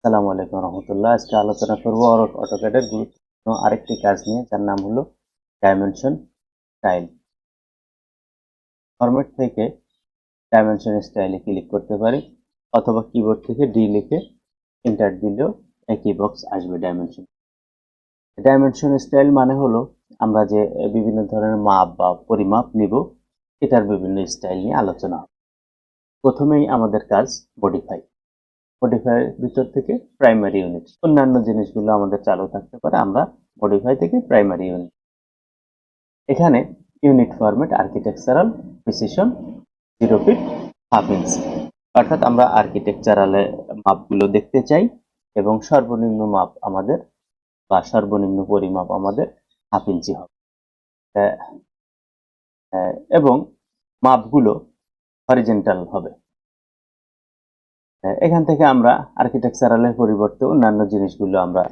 আসসালামু আলাইকুম রহমতুল্লাহ। আজকে আলোচনা করব অটোক্যাডের গুরুত্বপূর্ণ আরেকটি কাজ নিয়ে, যার নাম হলো ডাইমেনশন স্টাইল। ফরম্যাট থেকে ডাইমেনশন স্টাইলে ক্লিক করতে পারি, অথবা কিবোর্ড থেকে ডি লিখে এন্টার দিলেও একই বক্স আসবে ডাইমেনশন। ডাইমেনশন স্টাইল মানে হলো আমরা যে বিভিন্ন ধরনের মাপ বা পরিমাপ নিব, এটার বিভিন্ন স্টাইল নিয়ে আলোচনা হবে। প্রথমেই আমাদের কাজ মডিফাই। মডিফাইয়ের ভিতর থেকে প্রাইমারি ইউনিট, অন্যান্য জিনিসগুলো আমাদের চালু থাকতে পারে। আমরা মডিফাই থেকে প্রাইমারি ইউনিট, এখানে unit format architectural precision 0 fit half inch, অর্থাৎ আমরা আর্কিটেকচারালে মাপগুলো দেখতে চাই এবং সর্বনিম্ন মাপ আমাদের বা সর্বনিম্ন পরিমাপ আমাদের হাফ ইঞ্চি হবে। এবং মাপগুলো হরিজেন্টাল হবে। এখান থেকে আমরা আর্কিটেকচারালের পরিবর্তে অন্যান্য জিনিসগুলো আমরা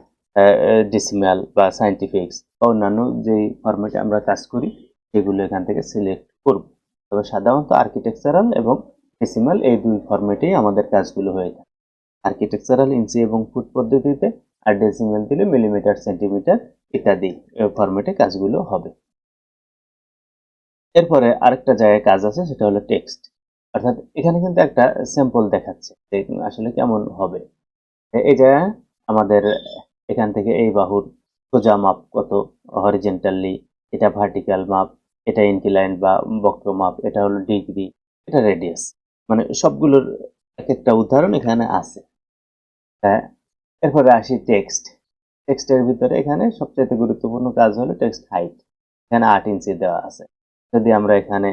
ডেসিমাল বা সায়েন্টিফিক্স বা অন্যান্য যেই ফরম্যাটে আমরা কাজ করি সেগুলো এখান থেকে সিলেক্ট করব। তবে সাধারণত আর্কিটেকচারাল এবং ডেসিমাল এই দুই ফরম্যাটেই আমাদের কাজগুলো হয়ে থাকে। আর্কিটেকচারাল ইঞ্চি এবং ফুট পদ্ধতিতে, আর ডেসিমাল দিলে মিলিমিটার, সেন্টিমিটার ইত্যাদি ফরম্যাটে কাজগুলো হবে। এরপরে আরেকটা জায়গায় কাজ আছে, সেটা হলো টেক্সট। অর্থাৎ এখানে কিন্তু একটা স্যাম্পল দেখাচ্ছে যে আসলে কেমন হবে। এই জায়গায় আমাদের এখান থেকে এই বাহুর সোজা মাপ কত, হরিজেন্টালি এটা ভার্টিক্যাল মাপ, এটা ইনক্লাইন বা বক্র মাপ, এটা হলো ডিগ্রি, এটা রেডিয়াস, মানে সবগুলোর এক একটা উদাহরণ এখানে আছে। হ্যাঁ, এরপরে আসি টেক্সট। টেক্সটের ভিতরে এখানে সবচেয়ে গুরুত্বপূর্ণ কাজ হলো টেক্সট হাইট। এখানে 8 ইঞ্চি দেওয়া আছে। যদি আমরা এখানে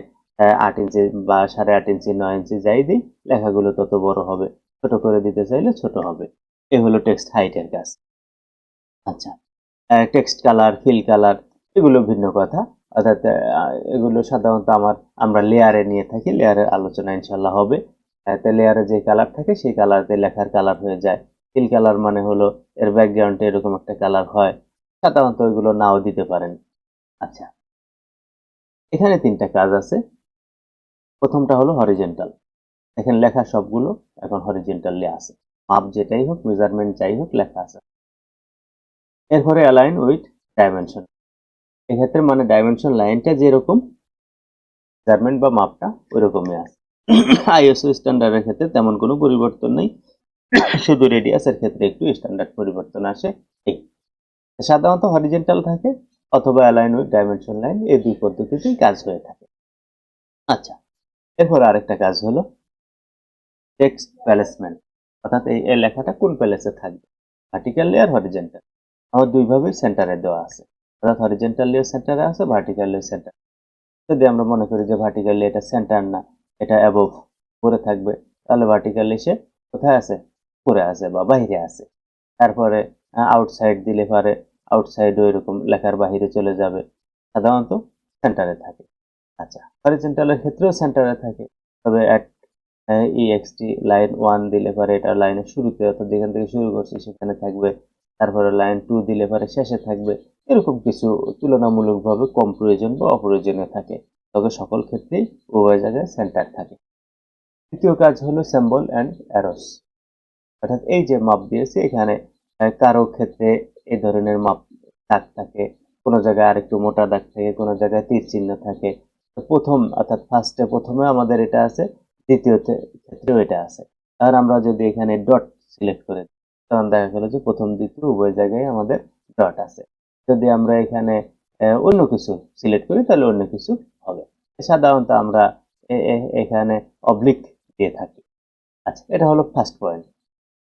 8 ইঞ্চি বা 8.5 ইঞ্চি, 9 ইঞ্চি যাই দিই, লেখাগুলো তত বড় হবে। ছোট করে দিতে চাইলে ছোট হবে। এ হলো টেক্সট হাইটের কাজ। আচ্ছা, টেক্সট কালার, ফিল কালার, এগুলো ভিন্ন কথা। অর্থাৎ এগুলো সাধারণত আমরা লেয়ারে নিয়ে থাকি। লেয়ারের আলোচনা ইনশাল্লাহ হবে। তো লেয়ারে যে কালার থাকে সেই কালারতে লেখার কালার হয়ে যায়। ফিল কালার মানে হলো এর ব্যাকগ্রাউন্ডে এরকম একটা কালার হয়। সাধারণত এগুলো নাও দিতে পারেন। আচ্ছা, এখানে তিনটা কাজ আছে। প্রথমটা হলো হরিজেন্টাল। এখানে লেখা সবগুলো এখন হরিজেন্টালি আছে। মাপ যেটাই হোক, মেজারমেন্ট যাই হোক, লেখা আছে। এরপরে অ্যালাইন উইথ ডাইমেনশন। এক্ষেত্রে মানে ডাইমেনশন লাইনটা যেরকম, মেজারমেন্ট বা মাপটা ওইরকমই আছে। আইএসও স্ট্যান্ডার্ডের ক্ষেত্রে তেমন কোনো পরিবর্তন নেই, শুধু রেডিয়াসের ক্ষেত্রে একটু স্ট্যান্ডার্ড পরিবর্তন আসে। এই সাধারণত হরিজেন্টাল থাকে অথবা অ্যালাইন উইথ ডাইমেনশন লাইন, এই দুই পদ্ধতিতেই কাজ হয়ে থাকে। আচ্ছা, এরপর আরেকটা কাজ হলো টেক্সট প্লেসমেন্ট। অর্থাৎ এই লেখাটা কোন প্লেসে থাকবে, ভার্টিক্যাল লেয়ার, হরিজেন্টাল। আমার দুইভাবেই সেন্টারে দেওয়া আছে। অর্থাৎ হরিজেন্টাল লেয়ার সেন্টারে আছে, ভার্টিক্যাল লেয়ার সেন্টার। যদি আমরা মনে করি যে ভার্টিক্যালি এটা সেন্টার না, এটা অ্যাবোভ পরে থাকবে, তাহলে ভার্টিক্যালি সে কোথায় আছে, পরে আছে বা বাহিরে আছে। তারপরে আউটসাইড দিলে পারে, আউটসাইডও এরকম লেখার বাহিরে চলে যাবে। সাধারণত সেন্টারে থাকে। আচ্ছা, হরিজেন্টালের ক্ষেত্রেও সেন্টারে থাকে, তবে ইএক্সটি লাইন 1 দিলে পারে এটা লাইনের শুরুতে, অর্থাৎ যেখান থেকে শুরু করছি সেখানে থাকবে। তারপরে লাইন 2 দিলে পারে শেষে থাকবে। এরকম কিছু তুলনামূলকভাবে কম প্রয়োজন বা অপ্রয়োজনীয় থাকে, তবে সকল ক্ষেত্রেই উভয় জায়গায় সেন্টার থাকে। তৃতীয় কাজ হলো সিম্বল অ্যান্ড অ্যারোস। অর্থাৎ এই যে মাপ দিয়েছি এখানে, কারো ক্ষেত্রে এই ধরনের মাপ দাগ থাকে, কোনো জায়গায় আরেকটু মোটা দাগ থাকে, কোনো জায়গায় তীর চিহ্ন থাকে। তো প্রথম অর্থাৎ প্রথমে আমাদের এটা আছে, দ্বিতীয় ক্ষেত্রেও এটা আছে। আর আমরা যদি এখানে ডট সিলেক্ট করে দিই, তখন দেখা গেল যে প্রথম দ্বিতীয় উভয় জায়গায় আমাদের ডট আছে। যদি আমরা এখানে অন্য কিছু সিলেক্ট করি তাহলে অন্য কিছু হবে। সাধারণত আমরা এখানে অবলিক দিয়ে থাকি। আচ্ছা, এটা হলো ফার্স্ট পয়েন্ট।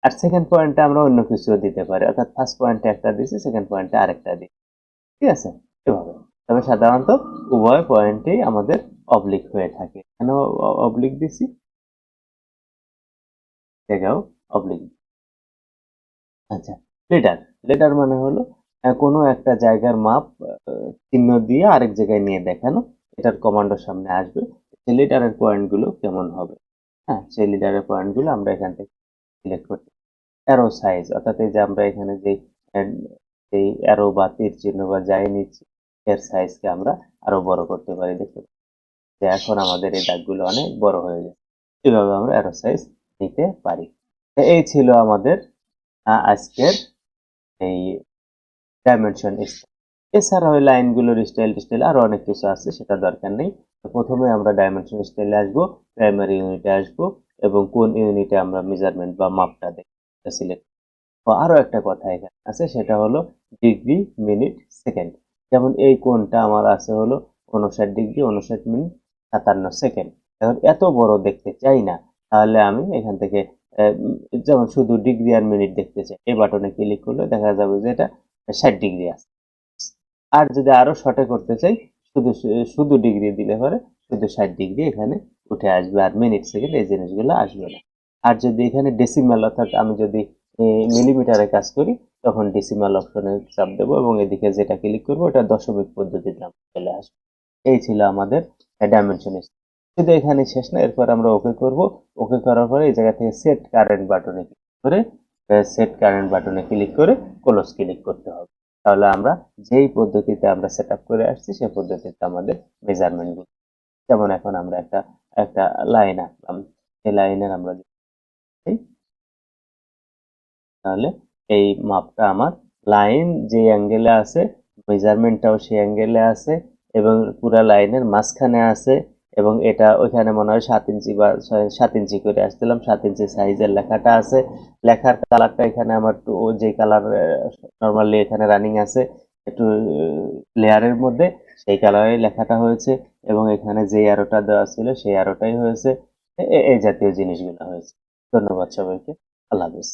আর সেকেন্ড পয়েন্টে আমরা অন্য কিছু দিতে পারি, অর্থাৎ ফার্স্ট পয়েন্টে একটা দিছি, সেকেন্ড পয়েন্টে আরেকটা দিই। ঠিক আছে, এভাবে। তবে সাধারণত উভয় পয়েন্টেই আমাদের অবলিক হয়ে থাকে। কেন অবলিক দিছি, জায়গাও অবলিক। আচ্ছা, লেটার। লেটার মানে হলো কোনো একটা জায়গার মাপ চিহ্ন দিয়ে আরেক জায়গায় নিয়ে দেখানো। এটার কমান্ডের সামনে আসবে যে লেটারের পয়েন্টগুলো কেমন হবে। হ্যাঁ, সেই লিডারের পয়েন্টগুলো আমরা এখান থেকে সিলেক্ট করতে। অ্যারো সাইজ, অর্থাৎ এই যে আমরা এখানে এই অ্যারো বা তীর চিহ্ন বা যাই নিচ্ছি, এর সাইজকে আমরা আরো বড় করতে পারি। দেখতে যে এখন আমাদের এই দাগগুলো অনেক বড় হয়ে যায়। এভাবে আমরা অ্যারো সাইজ নিতে পারি। তো এই ছিল আমাদের আজকের এই ডাইমেনশন স্টাইল। এছাড়া ওই লাইনগুলোর স্টাইল আরো অনেক কিছু আছে, সেটা দরকার নেই। তো প্রথমে আমরা ডাইমেনশন স্টাইলে আসবো, প্রাইমারি ইউনিটে আসবো, এবং কোন ইউনিটে আমরা মেজারমেন্ট বা মাপটা দেখি সিলেক্ট। আরো একটা কথা এখানে আছে, সেটা হলো ডিগ্রি, মিনিট, সেকেন্ড। যেমন এই কোণটা আমার আছে হলো 59 ডিগ্রি 59 মিনিট 57 সেকেন্ড। এখন এত বড় দেখতে চাই না, তাহলে আমি এখান থেকে যেমন শুধু ডিগ্রি আর মিনিট দেখতে চাই, এই বাটনে ক্লিক করলে দেখা যাবে যে এটা 60 ডিগ্রি আছে। আর যদি আরো শর্টে করতে চাই, শুধু শুধু ডিগ্রি দিলে পরে শুধু 60 ডিগ্রি এখানে উঠে আসবে, আর মিনিট সেকেন্ড এই জিনিসগুলো আসবে না। আর যদি এখানে ডেসিমাল, অর্থাৎ আমি যদি মিলিমিটারে কাজ করি, তখন ডেসিমাল অপশনে চাপ দেবো এবং এদিকে যেটা ক্লিক করবো ওটা দশমিক পদ্ধতিতে চলে আসবে। এই ছিল আমাদের ডাইমেনশন। শুধু এখানে শেষ না, এরপর আমরা ওকে করব। ওকে করার পরে এই জায়গা থেকে সেট কারেন্ট বাটনে ক্লিক করে ক্লোজ ক্লিক করতে হবে। তাহলে আমরা যেই পদ্ধতিতে আমরা সেট আপ করে আসছি সেই পদ্ধতিতে আমাদের মেজারমেন্ট গুলো, যেমন এখন আমরা একটা একটা লাইন আঁকলাম, এই লাইনের আমরা দিই, তাহলে এই মাপটা আমার লাইন যে অ্যাঙ্গেলে আছে, মেজারমেন্টটাও সেই অ্যাঙ্গেলে আছে, এবং পুরা লাইনের মাঝখানে আছে, এবং এটা ওইখানে মনে হয় 7 ইঞ্চি বা 7 ইঞ্চি করে আসছিলাম, 7 ইঞ্চি সাইজের লেখাটা আছে। লেখার কালারটা এখানে আমার যে কালার নর্মালি এখানে রানিং আছে একটু লেয়ারের মধ্যে, সেই কালারে লেখাটা হয়েছে, এবং এখানে যে অ্যারোটা দেওয়া ছিল সেই অ্যারোটাই হয়েছে। এই জাতীয় জিনিসগুলো হয়েছে। ধন্যবাদ সবাইকে। আল্লাহ হাফিজ।